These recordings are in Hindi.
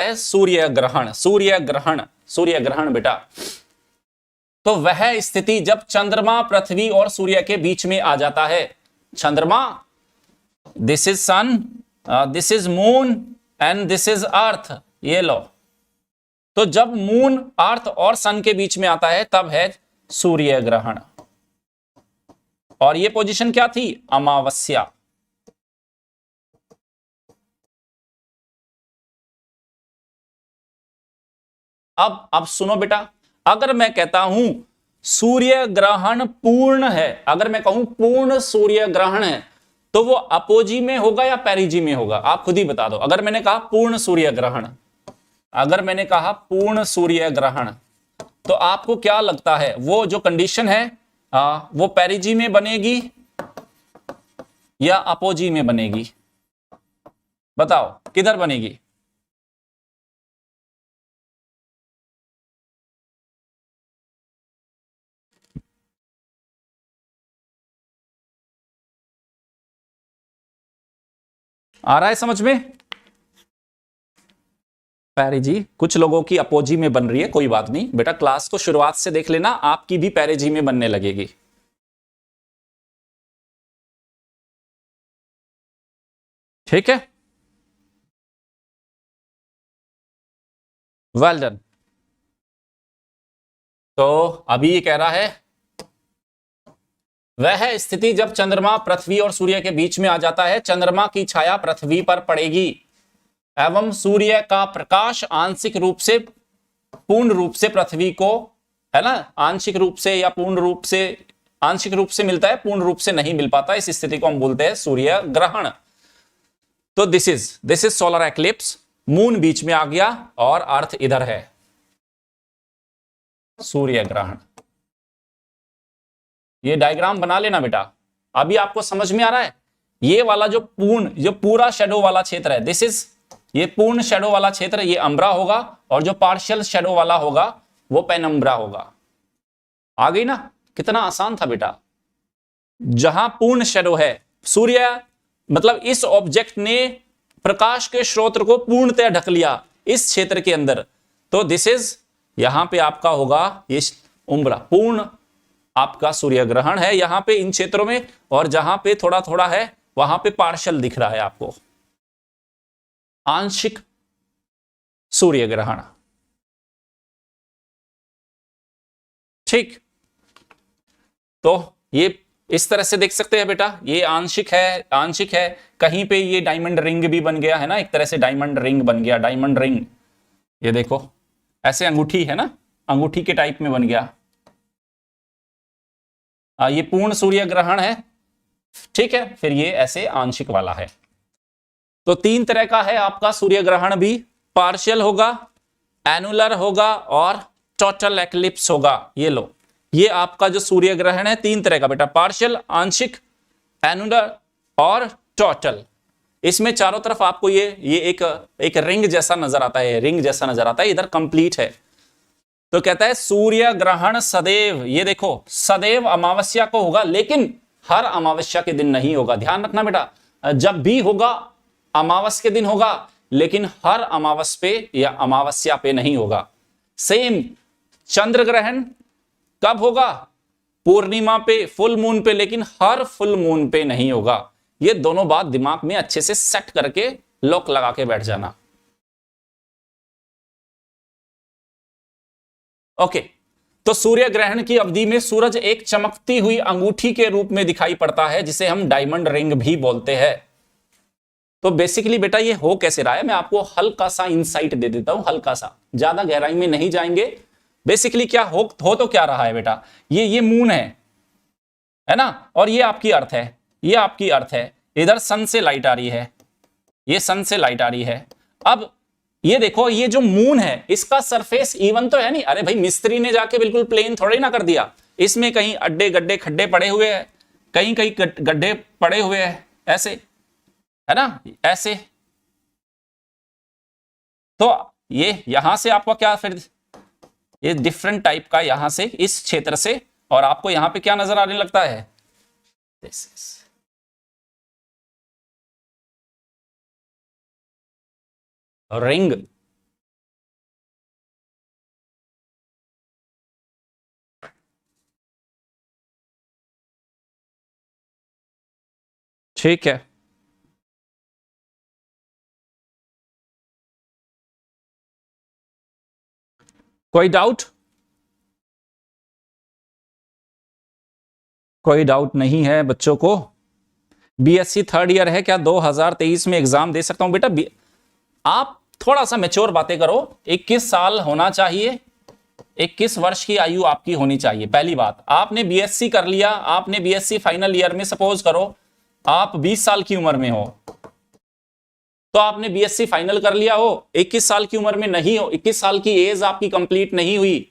है सूर्य ग्रहण। सूर्य ग्रहण, सूर्य ग्रहण बेटा, तो वह स्थिति जब चंद्रमा पृथ्वी और सूर्य के बीच में आ जाता है। चंद्रमा, this is sun, this is moon and this is earth, ये लो। तो जब मून, अर्थ और सन के बीच में आता है तब है सूर्य ग्रहण। और ये पोजीशन क्या थी? अमावस्या। अब सुनो बेटा, अगर मैं कहता हूं सूर्य ग्रहण पूर्ण है, अगर मैं कहूं पूर्ण सूर्य ग्रहण है, तो वो अपोजी में होगा या पेरिजी में होगा? आप खुद ही बता दो। अगर मैंने कहा पूर्ण सूर्य ग्रहण, अगर मैंने कहा पूर्ण सूर्य ग्रहण, तो आपको क्या लगता है वो जो कंडीशन है वो पेरिजी में बनेगी या अपोजी में बनेगी? बताओ किधर बनेगी? आ रहा है समझ में? पेरिजी, कुछ लोगों की अपोजी में बन रही है, कोई बात नहीं बेटा, क्लास को शुरुआत से देख लेना, आपकी भी पेरिजी में बनने लगेगी। ठीक है, वेल डन। तो अभी ये कह रहा है वह स्थिति जब चंद्रमा पृथ्वी और सूर्य के बीच में आ जाता है, चंद्रमा की छाया पृथ्वी पर पड़ेगी एवं सूर्य का प्रकाश आंशिक रूप से पूर्ण रूप से पृथ्वी को, है ना, आंशिक रूप से या पूर्ण रूप से, आंशिक रूप से मिलता है, पूर्ण रूप से नहीं मिल पाता। इस स्थिति को हम बोलते हैं सूर्य ग्रहण। तो this is solar eclipse. Moon बीच में आ गया और अर्थ इधर है, सूर्य ग्रहण। ये डायग्राम बना लेना बेटा, अभी आपको समझ में आ रहा है? ये वाला जो पूरा शेडो वाला क्षेत्र है, दिस इज, ये पूर्ण शेडो वाला क्षेत्र ये अम्ब्रा होगा, और जो पार्शियल शेडो वाला होगा वो पेनम्ब्रा होगा। आ गई ना? कितना आसान था बेटा। जहां पूर्ण शेडो है, सूर्य मतलब इस ऑब्जेक्ट ने प्रकाश के स्रोत को पूर्णतः ढक लिया इस क्षेत्र के अंदर, तो दिस इज, यहां पे आपका होगा ये उम्ब्रा, पूर्ण आपका सूर्य ग्रहण है यहां पे इन क्षेत्रों में, और जहां पे थोड़ा थोड़ा है वहां पे पार्शियल दिख रहा है आपको, आंशिक सूर्य ग्रहण। ठीक, तो ये इस तरह से देख सकते हैं बेटा, ये आंशिक है, आंशिक है। कहीं पे ये डायमंड रिंग भी बन गया है ना, एक तरह से डायमंड रिंग बन गया, डायमंड रिंग। ये देखो ऐसे अंगूठी है ना, अंगूठी के टाइप में बन गया। ये पूर्ण सूर्य ग्रहण है, ठीक है। फिर ये ऐसे आंशिक वाला है। तो तीन तरह का है आपका सूर्य ग्रहण भी, पार्शियल होगा, एनुलर होगा और टोटल एक्लिप्स होगा। ये लो, ये आपका जो सूर्य ग्रहण है तीन तरह का बेटा, पार्शियल, आंशिक, एनुलर और टोटल। इसमें चारों तरफ आपको ये एक रिंग जैसा नजर आता है, रिंग जैसा नजर आता है, इधर कंप्लीट है। तो कहता है सूर्य ग्रहण सदैव, ये देखो सदैव अमावस्या को होगा, लेकिन हर अमावस्या के दिन नहीं होगा। ध्यान रखना बेटा, जब भी होगा अमावस के दिन होगा, लेकिन हर अमावस पे या अमावस्या पे नहीं होगा। सेम चंद्र ग्रहण कब होगा? पूर्णिमा पे, फुल मून पे, लेकिन हर फुल मून पे नहीं होगा। ये दोनों बात दिमाग में अच्छे से सेट करके लॉक लगा के बैठ जाना। ओके, तो सूर्य ग्रहण की अवधि में सूरज एक चमकती हुई अंगूठी के रूप में दिखाई पड़ता है, जिसे हम डायमंड रिंग भी बोलते हैं। तो बेसिकली बेटा ये हो कैसे रहा है, मैं आपको हल्का सा इंसाइट दे देता हूं, हल्का सा, ज्यादा गहराई में नहीं जाएंगे। बेसिकली क्या हो तो क्या रहा है बेटा, ये मून है ना, और ये आपकी अर्थ है, ये आपकी अर्थ है। इधर सन से लाइट आ रही है, ये सन से लाइट आ रही है। अब ये देखो, ये जो मून है इसका सरफेस इवन तो है नहीं। अरे भाई, मिस्त्री ने जाके बिल्कुल प्लेन थोड़ी ना कर दिया, इसमें कहीं अड्डे गड्ढे खड्डे पड़े हुए हैं, कहीं कहीं गड्ढे पड़े हुए हैं, ऐसे है ना, ऐसे। तो ये यहां से आपका क्या, फिर ये डिफरेंट टाइप का यहां से, इस क्षेत्र से, और आपको यहां पे क्या नजर आने लगता है, दिस इज रिंग। ठीक है, कोई डाउट? कोई डाउट नहीं है बच्चों को? बीएससी थर्ड ईयर है क्या 2023 में एग्जाम दे सकता हूं बेटा? आप थोड़ा सा मैच्योर बातें करो। 21 साल होना चाहिए, 21 वर्ष की आयु आपकी होनी चाहिए। पहली बात, आपने बीएससी कर लिया, आपने बीएससी फाइनल ईयर में, सपोज करो आप 20 साल की उम्र में हो, तो आपने बीएससी फाइनल कर लिया हो, 21 साल की उम्र में नहीं हो, 21 साल की एज आपकी कंप्लीट नहीं हुई,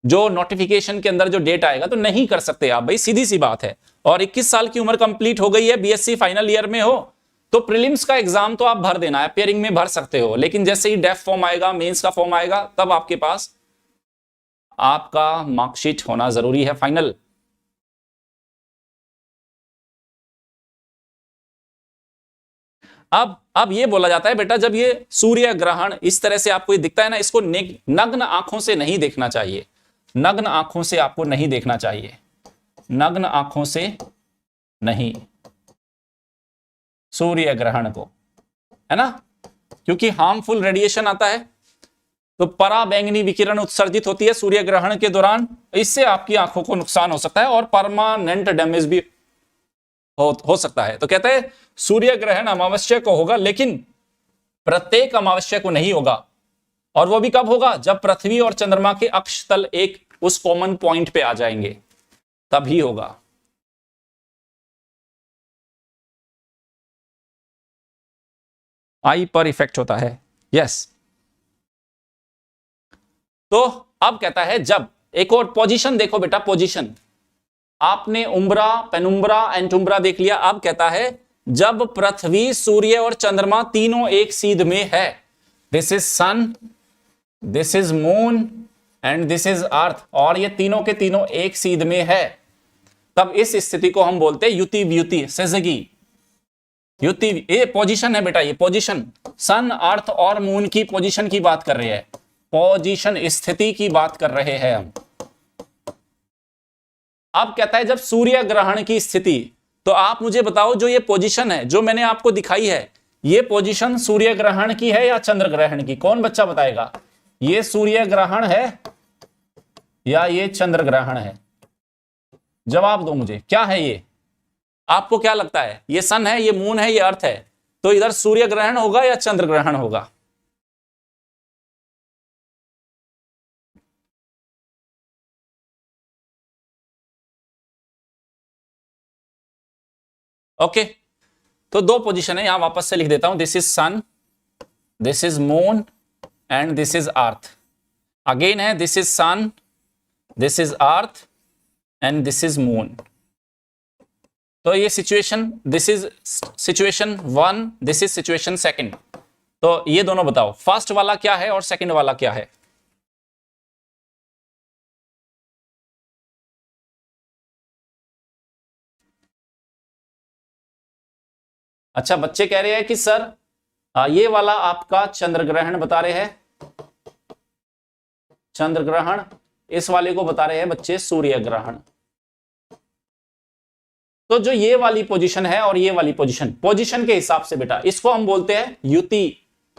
जो नोटिफिकेशन के अंदर जो डेट आएगा तो नहीं कर सकते आप भाई, सीधी सी बात है। और 21 साल की उम्र कंप्लीट हो गई है, बीएससी फाइनल ईयर में हो, तो प्रीलिम्स का एग्जाम तो आप भर देना है, पेयरिंग में भर सकते हो, लेकिन जैसे ही डेफ फॉर्म आएगा, मेंस का फॉर्म आएगा, तब आपके पास आपका मार्कशीट होना जरूरी है फाइनल। अब ये बोला जाता है बेटा, जब ये सूर्य ग्रहण इस तरह से आपको ये दिखता है ना, इसको नग्न आंखों से नहीं देखना चाहिए, नग्न आंखों से आपको नहीं देखना चाहिए, नग्न आंखों से नहीं सूर्य ग्रहण को, है ना, क्योंकि हार्मफुल रेडिएशन आता है, तो पराबैंगनी विकिरण उत्सर्जित होती है सूर्य ग्रहण के दौरान, इससे आपकी आंखों को नुकसान हो सकता है और परमानेंट डैमेज भी हो सकता है। तो कहते हैं सूर्य ग्रहण अमावस्या को होगा, लेकिन प्रत्येक अमावस्या को नहीं होगा, और वो भी कब होगा? जब पृथ्वी और चंद्रमा के अक्ष तल एक उस कॉमन पॉइंट पे आ जाएंगे, तभी होगा। आई पर इफेक्ट होता है, यस। तो अब कहता है, जब एक और पोजीशन देखो बेटा, पोजीशन आपने उम्ब्रा, पेनुम्ब्रा, एंटुम्ब्रा देख लिया। अब कहता है जब पृथ्वी, सूर्य और चंद्रमा तीनों एक सीध में है, this is sun, this is moon and this is earth, और ये तीनों के तीनों एक सीध में है, तब इस स्थिति को हम बोलते हैं युति व्युति, सेजगी युति। ये पोजीशन है बेटा, ये पोजीशन सन, अर्थ और मून की पोजीशन की बात कर रहे हैं, पोजीशन स्थिति की बात कर रहे हैं हम। अब कहता है जब सूर्य ग्रहण की स्थिति, तो आप मुझे बताओ जो ये पोजीशन है जो मैंने आपको दिखाई है, ये पोजीशन सूर्य ग्रहण की है या चंद्र ग्रहण की? कौन बच्चा बताएगा? ये सूर्य ग्रहण है या ये चंद्र ग्रहण है? जवाब दो मुझे, क्या है ये? आपको क्या लगता है, ये सन है, ये मून है, ये अर्थ है, तो इधर सूर्य ग्रहण होगा या चंद्र ग्रहण होगा? ओके, तो दो पोजीशन है, यहां वापस से लिख देता हूं, this is sun, this is moon and this is earth. Again है, this is sun, this is earth and this is moon. तो ये situation, this is situation one, this is situation second. तो ये दोनों बताओ, फर्स्ट वाला क्या है और सेकंड वाला क्या है? अच्छा, बच्चे कह रहे हैं कि सर ये वाला आपका चंद्र ग्रहण बता रहे हैं, चंद्र ग्रहण, इस वाले को बता रहे हैं बच्चे सूर्य ग्रहण। तो जो ये वाली पोजीशन है और ये वाली पोजीशन, पोजीशन के हिसाब से बेटा इसको हम बोलते हैं युति,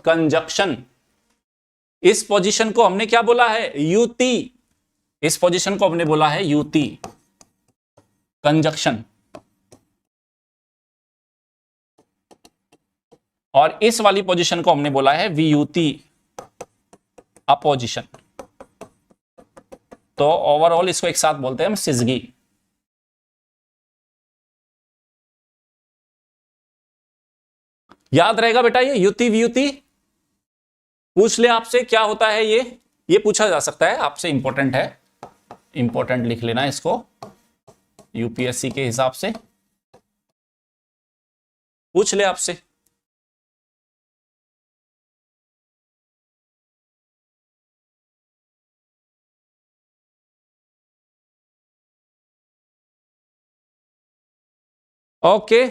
कंजक्शन। इस पोजीशन को हमने क्या बोला है? युति। इस पोजीशन को हमने बोला है युति, कंजक्शन। और इस वाली पोजीशन को हमने बोला है वियुति, अपोजिशन। तो ओवरऑल इसको एक साथ बोलते हैं हम सिजगी। याद रहेगा बेटा, ये युति वियुति पूछ ले आपसे क्या होता है, ये पूछा जा सकता है आपसे, इंपॉर्टेंट है, इंपॉर्टेंट लिख लेना इसको, यूपीएससी के हिसाब से पूछ ले आपसे। ओके